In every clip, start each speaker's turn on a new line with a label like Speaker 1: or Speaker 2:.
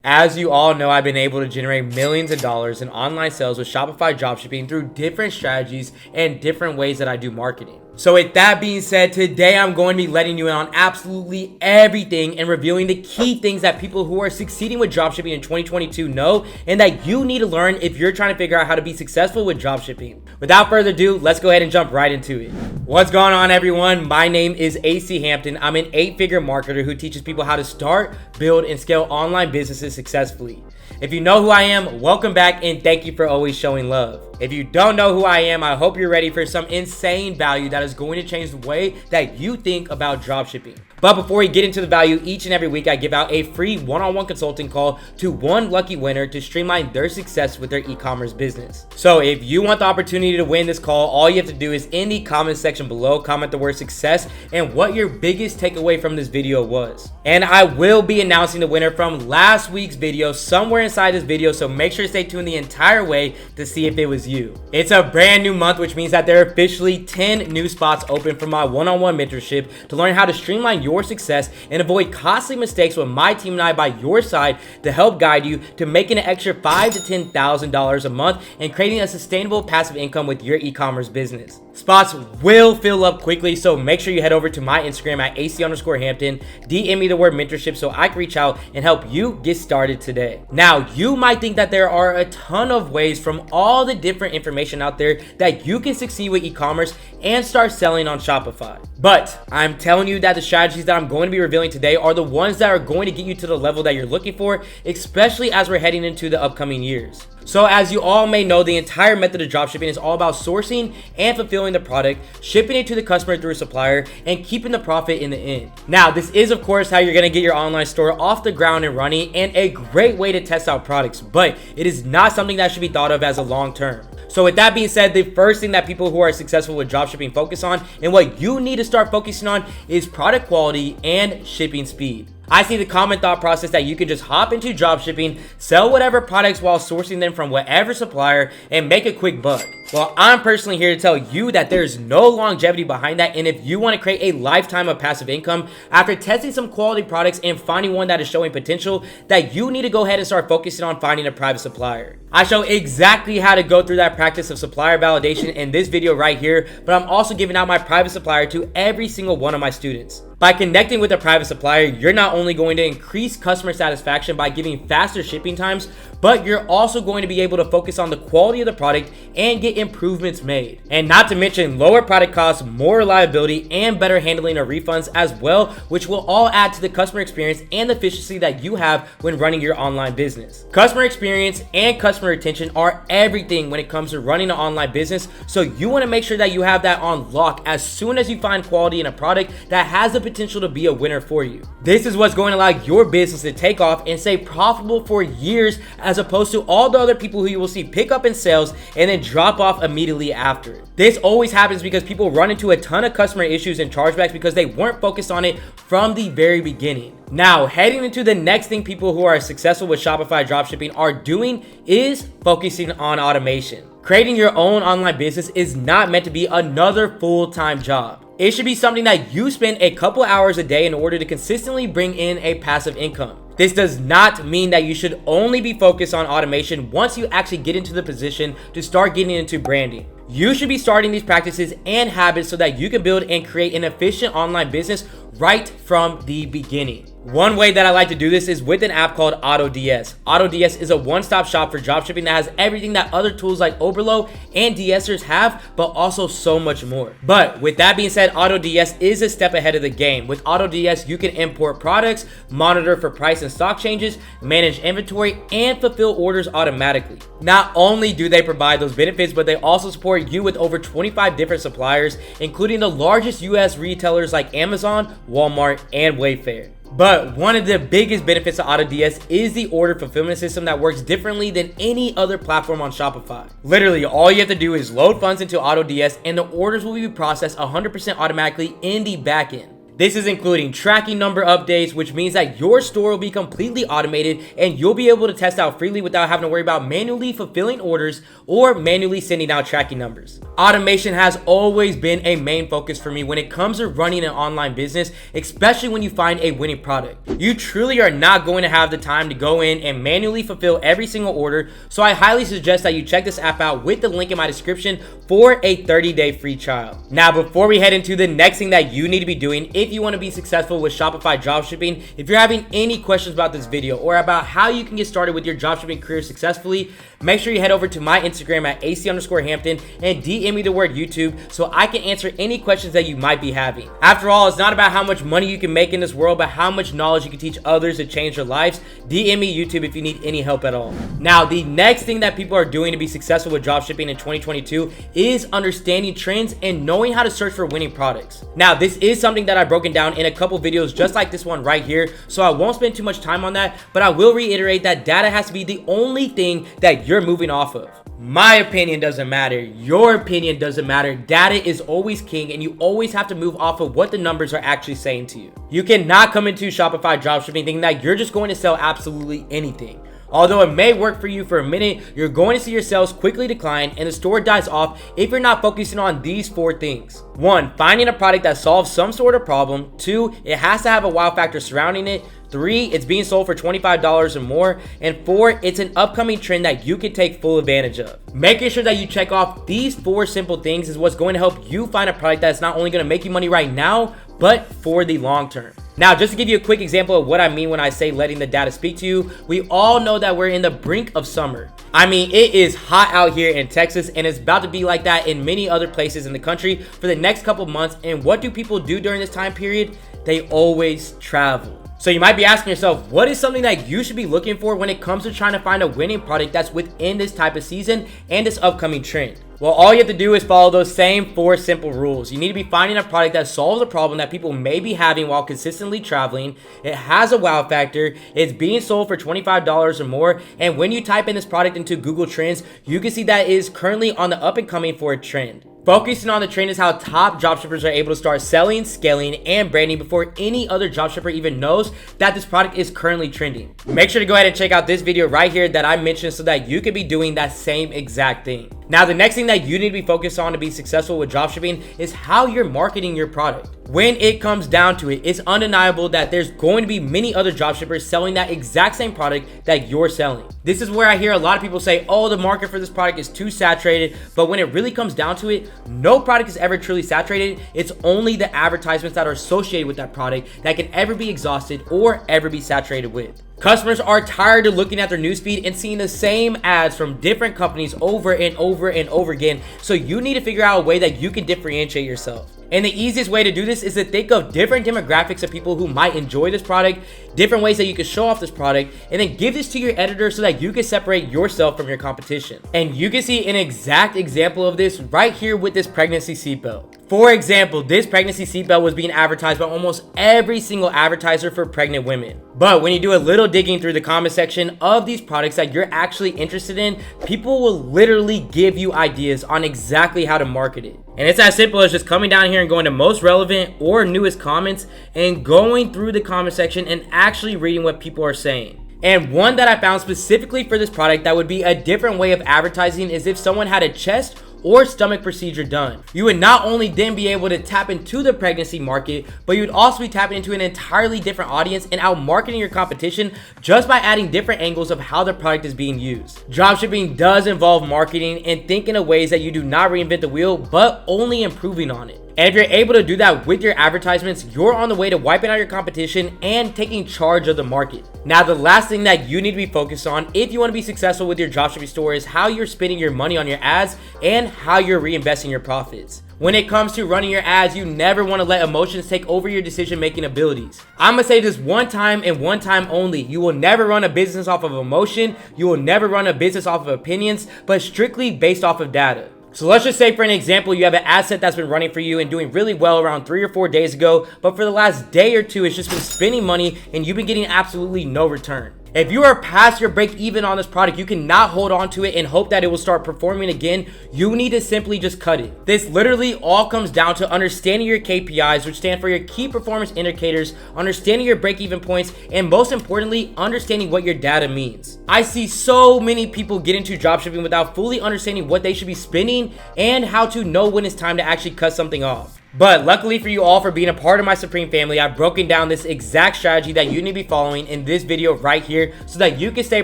Speaker 1: As you all know, I've been able to generate millions of dollars in online sales with Shopify Dropshipping through different strategies and different ways that I do marketing. So with that being said, today I'm going to be letting you in on absolutely everything and revealing the key things that people who are succeeding with dropshipping in 2022 know and that you need to learn if you're trying to figure out how to be successful with dropshipping. Without further ado, let's go ahead and jump right into it. What's going on, everyone? My name is AC Hampton. I'm an 8-figure marketer who teaches people how to start, build, and scale online businesses successfully. If you know who I am, welcome back and thank you for always showing love. If you don't know who I am, I hope you're ready for some insane value that is going to change the way that you think about dropshipping. But before we get into the value, each and every week I give out a free one-on-one consulting call to one lucky winner to streamline their success with their e-commerce business. So if you want the opportunity to win this call, all you have to do is in the comment section below, comment the word success and what your biggest takeaway from this video was. And I will be announcing the winner from last week's video somewhere inside this video, so make sure to stay tuned the entire way to see if it was you. It's a brand new month, which means that there are officially 10 new spots open for my one-on-one mentorship to learn how to streamline your success and avoid costly mistakes with my team and I by your side to help guide you to making an extra $5,000 to $10,000 a month and creating a sustainable passive income with your e-commerce business. Spots will fill up quickly, so make sure you head over to my Instagram at AC_Hampton, DM me the word mentorship so I can reach out and help you get started today. Now, you might think that there are a ton of ways from all the different information out there that you can succeed with e-commerce and start selling on Shopify. But I'm telling you that the strategies that I'm going to be revealing today are the ones that are going to get you to the level that you're looking for, especially as we're heading into the upcoming years. So as you all may know, the entire method of dropshipping is all about sourcing and fulfilling the product, shipping it to the customer through a supplier, and keeping the profit in the end. Now, this is of course how you're gonna get your online store off the ground and running, and a great way to test out products, but it is not something that should be thought of as a long term. So with that being said, the first thing that people who are successful with dropshipping focus on and what you need to start focusing on is product quality and shipping speed. I see the common thought process that you can just hop into dropshipping, sell whatever products while sourcing them from whatever supplier, and make a quick buck. Well, I'm personally here to tell you that there's no longevity behind that, and if you want to create a lifetime of passive income after testing some quality products and finding one that is showing potential, that you need to go ahead and start focusing on finding a private supplier. I show exactly how to go through that practice of supplier validation in this video right here, but I'm also giving out my private supplier to every single one of my students. By connecting with a private supplier, you're not only going to increase customer satisfaction by giving faster shipping times, but you're also going to be able to focus on the quality of the product and get improvements made. And not to mention lower product costs, more reliability, and better handling of refunds as well, which will all add to the customer experience and efficiency that you have when running your online business. Customer experience and customer retention are everything when it comes to running an online business, so you want to make sure that you have that on lock as soon as you find quality in a product that has the potential to be a winner for you. This is what's going to allow your business to take off and stay profitable for years, as opposed to all the other people who you will see pick up in sales and then drop off immediately after. This always happens because people run into a ton of customer issues and chargebacks because they weren't focused on it from the very beginning. Now, heading into the next thing people who are successful with Shopify dropshipping are doing is focusing on automation. Creating your own online business is not meant to be another full-time job. It should be something that you spend a couple hours a day in order to consistently bring in a passive income. This does not mean that you should only be focused on automation once you actually get into the position to start getting into branding. You should be starting these practices and habits so that you can build and create an efficient online business right from the beginning. One way that I like to do this is with an app called AutoDS. AutoDS is a one-stop shop for dropshipping that has everything that other tools like Oberlo and DSers have, but also so much more. But with that being said, AutoDS is a step ahead of the game. With AutoDS, you can import products, monitor for price and stock changes, manage inventory, and fulfill orders automatically. Not only do they provide those benefits, but they also support you with over 25 different suppliers, including the largest US retailers like Amazon, Walmart, and Wayfair. But one of the biggest benefits of AutoDS is the order fulfillment system that works differently than any other platform on Shopify. Literally, all you have to do is load funds into AutoDS and the orders will be processed 100% automatically in the backend. This is including tracking number updates, which means that your store will be completely automated and you'll be able to test out freely without having to worry about manually fulfilling orders or manually sending out tracking numbers. Automation has always been a main focus for me when it comes to running an online business, especially when you find a winning product. You truly are not going to have the time to go in and manually fulfill every single order, so I highly suggest that you check this app out with the link in my description for a 30-day free trial. Now, before we head into the next thing that you need to be doing if you want to be successful with Shopify dropshipping, if you're having any questions about this video or about how you can get started with your dropshipping career successfully, make sure you head over to my Instagram at AC_Hampton and DM me the word YouTube so I can answer any questions that you might be having. After all, it's not about how much money you can make in this world, but how much knowledge you can teach others to change their lives. DM me YouTube if you need any help at all. Now, the next thing that people are doing to be successful with dropshipping in 2022 is understanding trends and knowing how to search for winning products. Now, this is something that I've broken down in a couple videos just like this one right here, so I won't spend too much time on that, but I will reiterate that data has to be the only thing that you're moving off of. My opinion doesn't matter. Your opinion doesn't matter. Data is always king, and you always have to move off of what the numbers are actually saying to you. You cannot come into Shopify dropshipping thinking that you're just going to sell absolutely anything. Although it may work for you for a minute, you're going to see your sales quickly decline and the store dies off if you're not focusing on these 4 things. 1, finding a product that solves some sort of problem. 2, it has to have a wow factor surrounding it. 3, it's being sold for $25 or more. And 4, it's an upcoming trend that you can take full advantage of. Making sure that you check off these 4 simple things is what's going to help you find a product that's not only going to make you money right now, but for the long term. Now, just to give you a quick example of what I mean when I say letting the data speak to you, we all know that we're in the brink of summer. I mean, it is hot out here in Texas, and it's about to be like that in many other places in the country for the next couple months. And what do people do during this time period? They always travel. So you might be asking yourself, what is something that you should be looking for when it comes to trying to find a winning product that's within this type of season and this upcoming trend? Well, all you have to do is follow those same 4 simple rules. You need to be finding a product that solves a problem that people may be having while consistently traveling. It has a wow factor. It's being sold for $25 or more. And when you type in this product into Google Trends, you can see that it is currently on the up and coming for a trend. Focusing on the trend is how top dropshippers are able to start selling, scaling, and branding before any other dropshipper even knows that this product is currently trending. Make sure to go ahead and check out this video right here that I mentioned so that you can be doing that same exact thing. Now, the next thing that you need to be focused on to be successful with dropshipping is how you're marketing your product. When it comes down to it, it's undeniable that there's going to be many other dropshippers selling that exact same product that you're selling. This is where I hear a lot of people say, oh, the market for this product is too saturated. But when it really comes down to it, no product is ever truly saturated. It's only the advertisements that are associated with that product that can ever be exhausted or ever be saturated with. Customers are tired of looking at their newsfeed and seeing the same ads from different companies over and over and over again. So you need to figure out a way that you can differentiate yourself. And the easiest way to do this is to think of different demographics of people who might enjoy this product, different ways that you can show off this product, and then give this to your editor so that you can separate yourself from your competition. And you can see an exact example of this right here with this pregnancy seatbelt. For example, this pregnancy seatbelt was being advertised by almost every single advertiser for pregnant women. But when you do a little digging through the comment section of these products that you're actually interested in, people will literally give you ideas on exactly how to market it. And it's as simple as just coming down here and going to most relevant or newest comments and going through the comment section and actually reading what people are saying. And one that I found specifically for this product that would be a different way of advertising is if someone had a chest or stomach procedure done. You would not only then be able to tap into the pregnancy market, but you would also be tapping into an entirely different audience and out marketing your competition just by adding different angles of how the product is being used. Dropshipping does involve marketing and thinking of ways that you do not reinvent the wheel, but only improving on it. And if you're able to do that with your advertisements, you're on the way to wiping out your competition and taking charge of the market. Now, the last thing that you need to be focused on if you want to be successful with your dropshipping store is how you're spending your money on your ads and how you're reinvesting your profits. When it comes to running your ads, you never want to let emotions take over your decision-making abilities. I'm going to say this one time and one time only. You will never run a business off of emotion. You will never run a business off of opinions, but strictly based off of data. So let's just say, for an example, you have an asset that's been running for you and doing really well around 3 or 4 days ago, but for the last day or two, it's just been spending money and you've been getting absolutely no return. If you are past your break even on this product, you cannot hold on to it and hope that it will start performing again. You need to simply just cut it. This literally all comes down to understanding your KPIs, which stand for your key performance indicators, understanding your break even points, and most importantly, understanding what your data means. I see so many people get into dropshipping without fully understanding what they should be spending and how to know when it's time to actually cut something off. But luckily for you all for being a part of my Supreme family, I've broken down this exact strategy that you need to be following in this video right here so that you can stay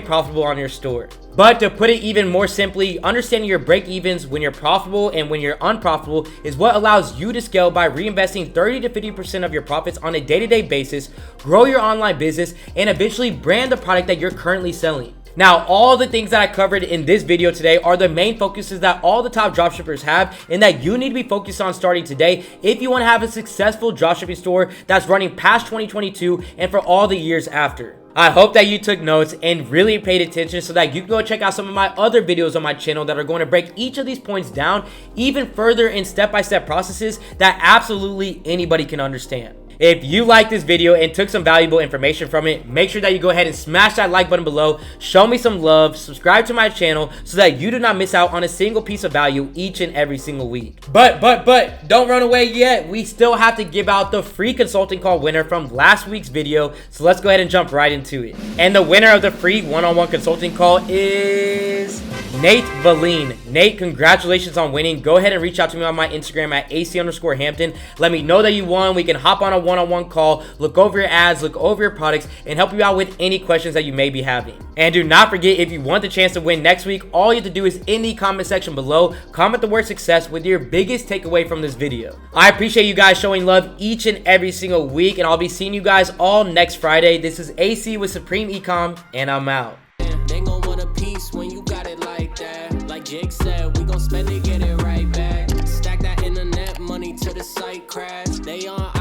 Speaker 1: profitable on your store. But to put it even more simply, understanding your break evens when you're profitable and when you're unprofitable is what allows you to scale by reinvesting 30 to 50% of your profits on a day-to-day basis, grow your online business, and eventually brand the product that you're currently selling. Now, all the things that I covered in this video today are the main focuses that all the top dropshippers have and that you need to be focused on starting today if you want to have a successful dropshipping store that's running past 2022 and for all the years after. I hope that you took notes and really paid attention so that you can go check out some of my other videos on my channel that are going to break each of these points down even further in step-by-step processes that absolutely anybody can understand. If you liked this video and took some valuable information from it, make sure that you go ahead and smash that like button below, show me some love, subscribe to my channel so that you do not miss out on a single piece of value each and every single week. But don't run away yet. We still have to give out the free consulting call winner from last week's video. So let's go ahead and jump right into it. And the winner of the free one-on-one consulting call is Nate Valine. Nate, congratulations on winning. Go ahead and reach out to me on my Instagram at AC_Hampton. Let me know that you won. We can hop on a one-on-one call, look over your ads, look over your products, and help you out with any questions that you may be having. And do not forget, if you want the chance to win next week, all you have to do is in the comment section below, comment the word success with your biggest takeaway from this video. I appreciate you guys showing love each and every single week, and I'll be seeing you guys all next Friday. This is AC with Supreme Ecom, and I'm out.
Speaker 2: They gon' want a piece when you got it like that. Like Jake said, we gon' spend it, get it right back. Stack that internet money till the site crash. They on